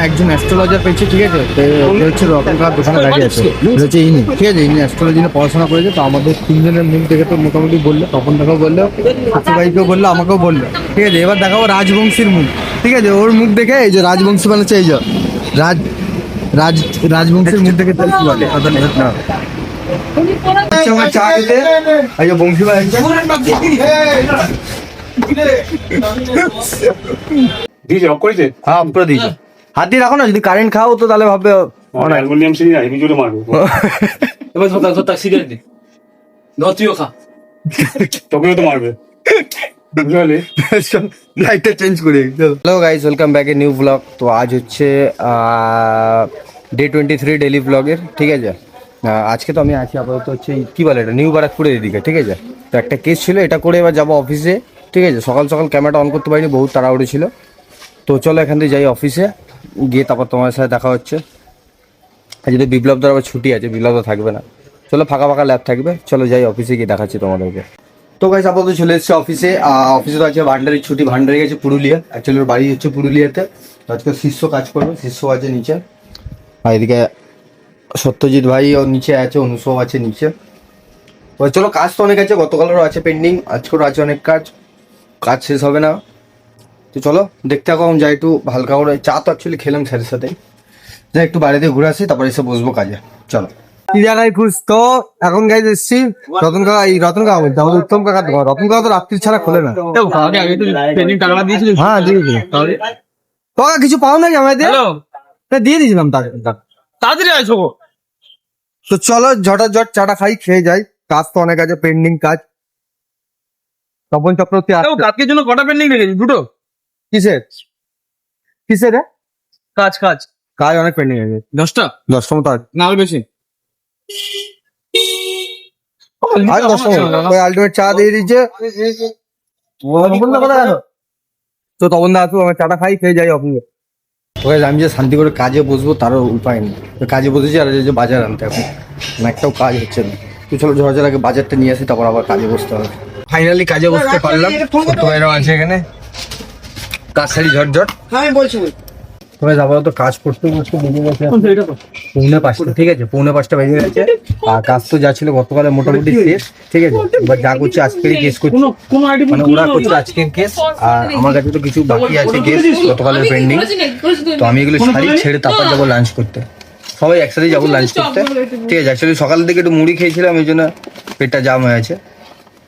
একজন অ্যাস্ট্রোলজার পেয়েছে, ঠিক আছে? হচ্ছে রতন কাকার দোকানে দাঁড়িয়ে আছে, হচ্ছে ইনি, ঠিক আছে? ইনি অ্যাস্ট্রোলজি নিয়ে পড়াশোনা করেছে। তো আমাদের তিনজনের মুখ দেখে তো মোটামুটি বললো, তপন দাকেও বললো, সত্যি বললো, আমাকেও বললো, ঠিক আছে? এবার দেখাবো রাজবংশীর মুখ, ঠিক আছে? ওর মুখ দেখে এই যে রাজবংশী বানাচ্ছে, এই যে রাজবংশীর মুখ দেখে তাহলে কি বলে না চা খেতে এই যে বংশী ভাই দিয়েছে অফ করেছে। হ্যাঁ পুরো দিয়েছে। হাত দিয়ে রাখো না, যদি কারেন্ট খাও তো তাহলে ভাববে অ্যালুমিনিয়াম সিরি না, আমি জোরে মারবো। এবার ধর সিগারেট দে, ধর তুইও খা। তোকেও তো মারবে। লাইটটা চেঞ্জ করে। Hello guys, welcome back a new blog. তো আজ হচ্ছে ডে 23 ডেলি ব্লগের, ঠিক আছে? আজকে তো আমি আছি আপাতত হচ্ছে কি বলে এটা, নিউ বারাকপুরের এদিকে, ঠিক আছে? তো একটা কেস ছিল, এটা করে এবার যাবো অফিসে, ঠিক আছে? সকাল সকাল ক্যামেরাটা অন করতে পারিনি, বহুত তাড়াহুড়ো ছিল। তো চলো এখান থেকে যাই অফিসে, গিয়ে তারপর তোমার সাথে দেখা হচ্ছে। যদি বিপ্লব ধর আবার ছুটি আছে, বিপ্লব তো থাকবে না। চলো ফাঁকা ফাঁকা ল্যাব থাকবে, চলো যাই অফিসে গিয়ে দেখাচ্ছি তোমাদেরকে। তো গাইস আপাতত চলে এসেছে অফিসে। অফিসে তো আছে ভান্ডারের ছুটি, ভান্ডারে গেছে পুরুলিয়া, অ্যাকচুয়ালি ওর বাড়ি হচ্ছে পুরুলিয়াতে। তো আজকে শিষ্য কাজ করবে, শিষ্য আছে নিচে, আর এদিকে সত্যজিৎ ভাই ও নিচে আছে, অনুসব আছে নিচে। তো চলো, কাজ তো অনেক আছে, গতকালেরও আছে পেন্ডিং, আজকেরও আছে অনেক কাজ, কাজ শেষ হবে না। তো চলো দেখতে থাকো, যাই একটু হালকা করে চা তো অ্যাকচুয়ালি খেলাম স্যারের সাথে, যাই একটু বাইরে দিয়ে ঘুরে আসি, তারপরে এসে বসবো কাজে। চলো কি জায়গায় খুশ তো এখন গাইজ এসছি রতন কাকা, এই রতন কাকা বলতে আমাদের উত্তম কাকা দোকান। রতন কাকা তো রাত্রি ছাড়া খোলে না। হ্যাঁ দিয়েছিল। কাকা কিছু পাও নাকি আমাদের? দিয়ে দিয়েছিলাম তাকে, তাড়াতাড়ি আসো। তো চলো ঝটাঝট চাটা খাই, খেয়ে যাই, কাজ তো অনেক আছে, পেন্ডিং কাজ। তপন চক্রবর্তী কাজের জন্য কটা পেন্ডিং রেখেছি? দুটো। কিসের কিসের রে? কাজ কাজ কাজ অনেক পেন্ডিং আছে, 10টা 10টা মতো আছে। না আরো বেশি। আলটিমেট চা দিয়ে দিচ্ছে। তো তপন দা আসবো, আমার চাটা খাই, খেয়ে যাই অফিসে। ওকে আমি যে শান্তি করে কাজে বসবো তারও উপায় নেই, তো কাজে বসেছি, আর যে বাজার আনতে এখন একটাও কাজ হচ্ছে না। তুই চলো ঝড় আগে বাজারটা নিয়ে আসি, তারপর আবার কাজে বসতে হবে। ফাইনালি কাজে বসতে পারলাম, সত্যবাইরাও আছে এখানে, কাজ সারি ঝটঝট। আমি বলছি তোমরা যাবো তো কাজ করতে করতে বেজে গেছে 4:45, ঠিক আছে? 4:45 বেজে গেছে। আর কাজ তো যা ছিল গতকালে মোটামুটি শেষ, ঠিক আছে? এবার যা করছি আজকেরই কেস করছি, মানে ওরা করছে আজকের কেস, আর আমার কাছে তো কিছু বাকি আছে কেস গতকালের পেন্ডিং। তো আমি এগুলো সারি ছেড়ে তারপর যাবো লাঞ্চ করতে, সবাই একসাথে যাবো লাঞ্চ করতে, ঠিক আছে? অ্যাকচুয়ালি সকালের দিকে একটু মুড়ি খেয়েছিলাম, এই জন্য পেটটা জাম হয়ে আছে,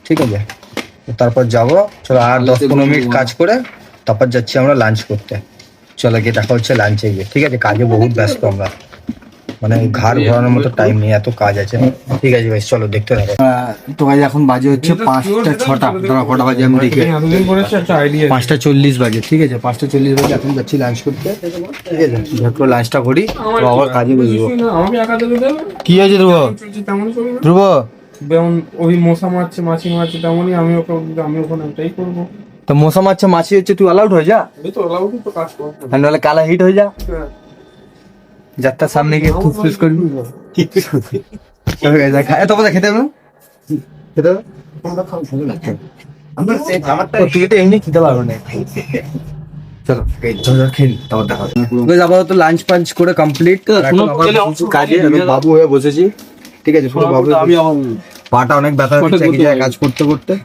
ঠিক আছে? তারপর যাবো, চলো আর 10-15 মিনিট কাজ করে তারপর যাচ্ছি আমরা লাঞ্চ করতে। চলো গিয়ে দেখা হচ্ছে লাঞ্চে গিয়ে, ঠিক আছে? কাজে বহুত ব্যস্ত আমরা, মানে ঘাড় ঘোরানোর মতো টাইম নেই, এত কাজ আছে। ঠিক আছে ভাই, চলো দেখতে থাকো। তো ভাই এখন বাজে হচ্ছে 5টা 6টা, কটা বাজে আমি দেখি 5:40 বাজে, ঠিক আছে? 5:40 বাজে, এখন যাচ্ছি লাঞ্চ করতে, ঠিক আছে? ঝটপট লাঞ্চটা করি, আবার কাজে বসবো। কি হয়েছে ধ্রুব? ধ্রুব যেমন ওই মশা মারছে, মাছি মারছে, তেমনই আমি ওখানে ওটাই করবো। তো মশা মারছে, মাছি হচ্ছে, তুই অল আউট হয়ে যা, এই তো ওলাউটি তো কাজ করবো। নাহলে কালা হিট হয়ে যা, যাত্রার সামনে গিয়ে ফুসফুস করবি। এত কথা খেতে হবে না, খেতে হবে? তুই তো এমনি খেতে পারবো না। চলো খেয়ে নি, তারপর দেখা হবে। আপাতত লাঞ্চ পাঞ্চ করে কমপ্লিট, কাজে বাবু হয়ে বসেছি, ঠিক আছে? পুরো বাবু, পাটা অনেক ব্যথা হচ্ছে একই জায়গায় কাজ করতে করতে।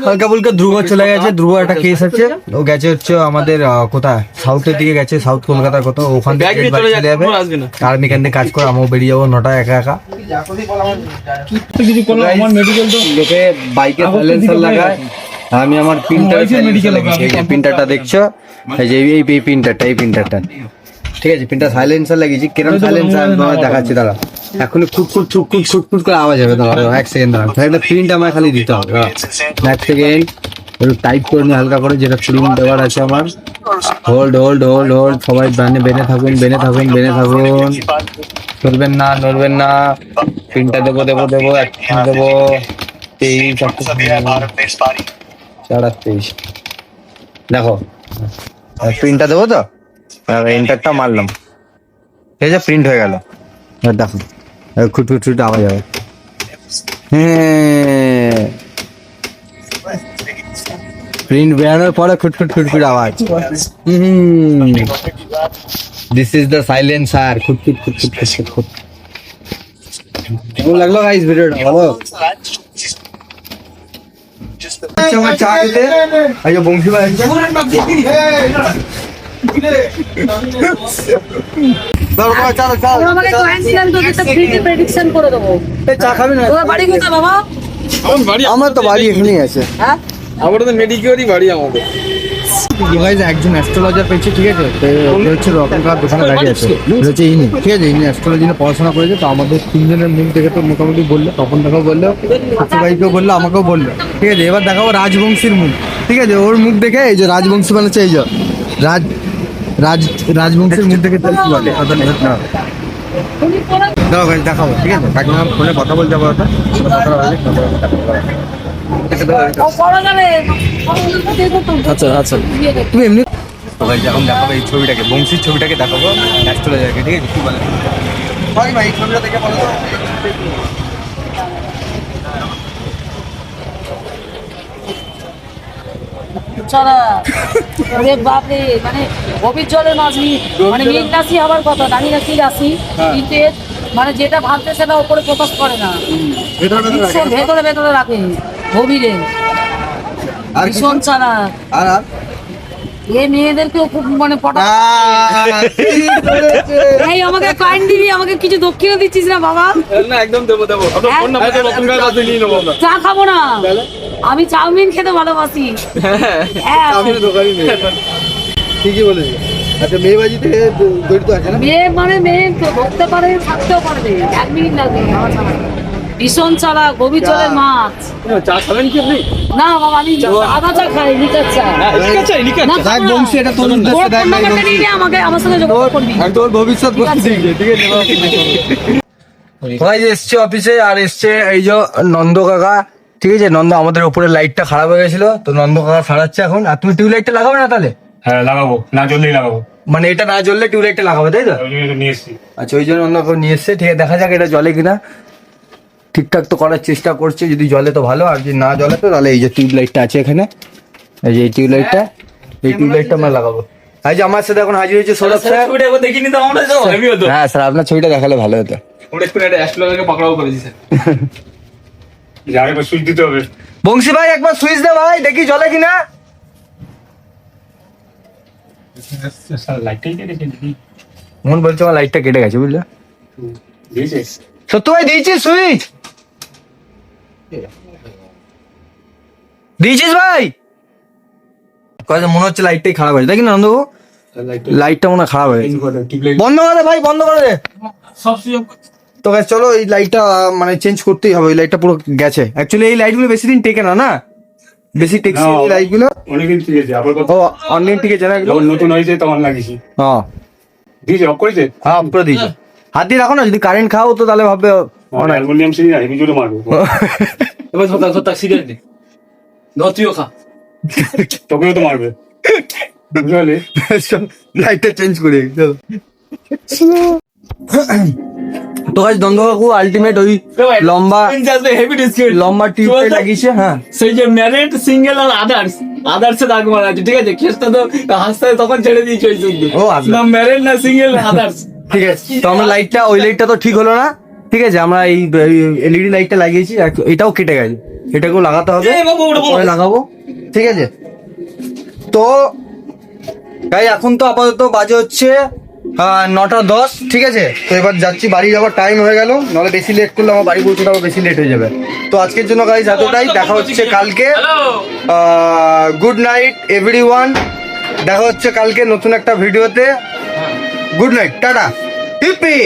হালকা ফুলকা ধ্রুব চলে গেছে, ধ্রুব একটা কেস আছে, ও গেছে হচ্ছে আমাদের কোথায় সাউথের দিকে গেছে, সাউথ কলকাতার কোথাও, ওখান থেকে চলে যাবে। আর আমি এখান থেকে কাজ করে আমিও বেরিয়ে যাবো 9টা একা একা। লোকে বাইকে সাইলেন্সার লাগায়, আমি আমার প্রিন্টারটা দেখছো, এই যে এই প্রিন্টারটা, এই প্রিন্টারটা, ঠিক আছে? প্রিন্টার সাইলেন্সার লাগিয়েছি, কিরম সাইলেন্সার দেখাচ্ছি, দাঁড়া এখন খুটখুট ছুটখুট ছুটফুট করে আওয়াজ হবে, দাঁড়া 1 সেকেন্ড দাঁড়া, একটা প্রিন্ট আমার খালি দিতে হবে, 1 সেকেন্ড একটু টাইপ করে নি হালকা করে, যেটা প্রিন্ট দেওয়ার আছে আমার। হোল্ড হোল্ড হোল্ড হোল্ড, সবাই বেনে থাকুন, বেনে থাকুন, বেনে থাকুন, নড়বেন না, নড়বেন না। প্রিন্টটা দেবো দেবো দেবো, এখন দেবো 23 দেখো, প্রিন্টটা দেবো তো, এন্টারটা মারলাম, ঠিক আছে? প্রিন্ট হয়ে গেল, দেখো খুটখুট ছুট আওয়াজ হবে। হ্যাঁ প্রিন্ট বেরানোর পরে খুটখুট খুটখুট আওয়াজ। This is the silencer. খুটখুট খুটখুট খুটখুট খুট। কেমন লাগলো গাইস ভিডিওটা? ভালো? আচ্ছা, আমার চা খেতে এই যে বংশী ভাই আসছে। দাও দাও, চলো চলো। আমাকে কয়েন দিলাম তো একটা ফ্রিতে প্রেডিকশন করে দেবো। এই চা খাবি না? তোমার বাড়ি কোথায় বাবা? আমার তো বাড়ি এখানেই আছে। হ্যাঁ আমার তো মেডিকিওরই বাড়ি আমাদের। গাইস একজন অ্যাস্ট্রোলজার পেয়েছে, ঠিক আছে? তো ওকে হচ্ছে রকম কার দোকানে দাঁড়িয়ে আছে। হচ্ছে ইনি, ঠিক আছে? ইনি অ্যাস্ট্রোলজি নিয়ে পড়াশোনা করেছে। তো আমাদের তিনজনের মুখ দেখে তো মোটামুটি বললো, তপন দাকেও বললো, হাসি ভাইকেও বললো, আমাকেও বললো, ঠিক আছে? এবার দেখাবো রাজবংশীর মুখ, ঠিক আছে? ওর মুখ দেখে এই যে রাজবংশী মানে হচ্ছে এই যে রাজবংশীর মুখ দেখে তাহলে কি বলে? তুমি পড়া দাও গাইস দেখাবো, ঠিক আছে? কাকিমার ফোনে কথা বলতে যাবো ওটা পড়া যাবে। আচ্ছা আচ্ছা তুমি এমনি তো গাইস এখন দেখাবো এই ছবিটাকে, বংশীর ছবিটাকে দেখাবো অ্যাস্ট্রোলজারকে, ঠিক আছে? কি বলে ভাই ভাই ছবিটা দেখে বলো তো। ছাড়া ওরে বাপরে, মানে গভীর জলের মাছ মানে মীন রাশি হওয়ার কথা, জানি না কি রাশি, কিন্তু এর মানে যেটা ভাবতে সেটা উপরে প্রকাশ করে না, ভীষণ ভেতরে ভেতরে রাখে গভীরে, আর ভীষণ ছাড়া। আর আর এ মেয়েদেরকেও খুব মানে পটা। এই আমাকে কয়েন দিবি, আমাকে কিছু দক্ষিণা দিচ্ছিস না বাবা? না একদম দেবো দেবো। আপনার ফোন নাম্বারটা রকমের কাছে নিয়ে নেবো আমরা। চা খাবো না, আমি চাউমিন খেতে ভালোবাসি। হ্যাঁ আমি দোকানই নেই, ঠিকই বলেছি। আচ্ছা মেয়েবাজিতে জড়িত আছে না? মেয়ে মানে মেয়ে তো ধরতে পারে, থাকতেও পারবে, 1 মিনিট লাগবে আমার ছাড়া। ভীষণ চালা, গভীর জলের মাছ। চা খাবেন কি আপনি? না বাবা, আমি আদা চা খাই, লিকার চা। ঠিক আছে ঠিক না, আছে। দেখ বংশী, এটা তোর তোর উদ্দেশ্যে দেখ ফোন ভাই নাম্বারটা বংশী। নিয়ে নে, আমাকে আমার সঙ্গে যোগাযোগ করবি। আর তোর ভবিষ্যৎ বলে ঠিক আছে। দিয়েছে, ঠিক আছে? ভাই এসছে অফিসে, আর এসছে এই যে নন্দ কাকা, ঠিক আছে? নন্দ আমাদের উপরে লাইটটা খারাপ হয়ে গেছিল, তো নন্দ কাকা সারাচ্ছে এখন। আর তুমি টিউব লাইটটা লাগাবে না তাহলে? হ্যাঁ লাগাবো, না জ্বললেই লাগাবো। মানে এটা না জ্বললে টিউব লাইটটা লাগাবে, তাই তো? ওই জন্য তো নিয়ে এসছি। আচ্ছা ওই জন্য নন্দ কাকা নিয়ে এসছে, ঠিক আছে? দেখা যাক এটা জ্বলে কিনা। ঠিকঠাক তো করার চেষ্টা করছে, যদি জ্বলে তো ভালো, আর যদি না জ্বলে তো তাহলে এই যে টিউব লাইটটা আছে এখানে, এই যে এই টিউব লাইটটা, এই টিউব লাইটটা আমরা লাগাবো। এই যে আমার সাথে এখন হাজির হয়েছে সৌরভ স্যার। ছবিটা একবার দেখিনি তো আমরা যাও হেভি হতো। হ্যাঁ স্যার, আপনার ছবিটা দেখালে ভালো হতো। আমরা একটু একটা অ্যাস্ট্রোলজারকে পাকড়াও করেছি স্যার। যার এবার সুইচ দিতে হবে। বংশী ভাই একবার সুইচ দে ভাই, দেখি জ্বলে কিনা। লাইটটাই কেটেছে নাকি? মন বলছে আমার লাইটটা কেটে গেছে, বুঝলে? দিয়েছে? সত্যি ভাই দিয়েছিস সুইচ? দিয়েছিস ভাই? কয়েছে মনে হচ্ছে লাইটটাই খারাপ হয়েছে, দেখি না নন্দবাবু? লাইটটা মনে হয় খারাপ হয়েছে। বন্ধ করে দে ভাই, বন্ধ করে দে। সব সুযোগ তো guys, চলো এই লাইটটা মানে চেঞ্জ করতেই হবে, ওই লাইটটা পুরো গেছে। অ্যাকচুয়ালি এই লাইটগুলো বেশি দিন টেকে না, না বেশি টেকছে না, এই লাইটগুলো। অনেকদিন ঠিক আছে, আবার ও অনলাইন ঠিক আছে না এগুলো? যখন নতুন হয়েছে তখন লাগিয়েছি। হ্যাঁ দিয়েছে, অফ করেছে? হ্যাঁ পুরো দিয়েছে। হাত দিয়ে রাখো না, যদি কারেন্ট খাও তো তাহলে ভাববে অনেক। অ্যালুমিনিয়াম সিঁড়ি না, হেভি জোরে মারবো। এবার ধরতাক সিগারেট দে। ধর তুইও খা। তোকেও তো মারবে, বুঝলি? লাইটটা চেঞ্জ করে চলো। তো গাইস দ্বন্দ্ব কাকু আলটিমেট ওই লম্বা হেভি ডিসকাউন্ট। লম্বা টিউবটাই লাগিয়েছে। হ্যাঁ সেই যে ম্যারিড সিঙ্গেল আর আদার্স দাগ মারা আছে, ঠিক আছে? কেসটা তো হাসতে তখন ছেড়ে দিয়েছে ওই শুদ্ধ। ও আচ্ছা। না ম্যারিড না সিঙ্গেল আদার্স। ঠিক আছে, তো আমরা লাইটটা, ওই লাইটটা তো ঠিক হলো না, ঠিক আছে? আমরা এই এলইডি লাইটটা লাগিয়েছি, এটাও কেটে গেছে, এটাকেও লাগাতে হবে, এ বাবু, ওটা বড়। পরে লাগাবো, ঠিক আছে? তো গাই এখন তো আপাতত বাজে হচ্ছে 9:10, ঠিক আছে? তো এবার যাচ্ছি, বাড়ি যাওয়ার টাইম হয়ে গেল, নাহলে বেশি লেট করলে আমার বাড়ি পৌঁছতে আবার বেশি লেট হয়ে যাবে। তো আজকের জন্য গাইজ এতটাই, দেখা হচ্ছে কালকে। গুড নাইট এভরিওয়ান, দেখা হচ্ছে কালকে নতুন একটা ভিডিওতে। Good night, tata, hippie.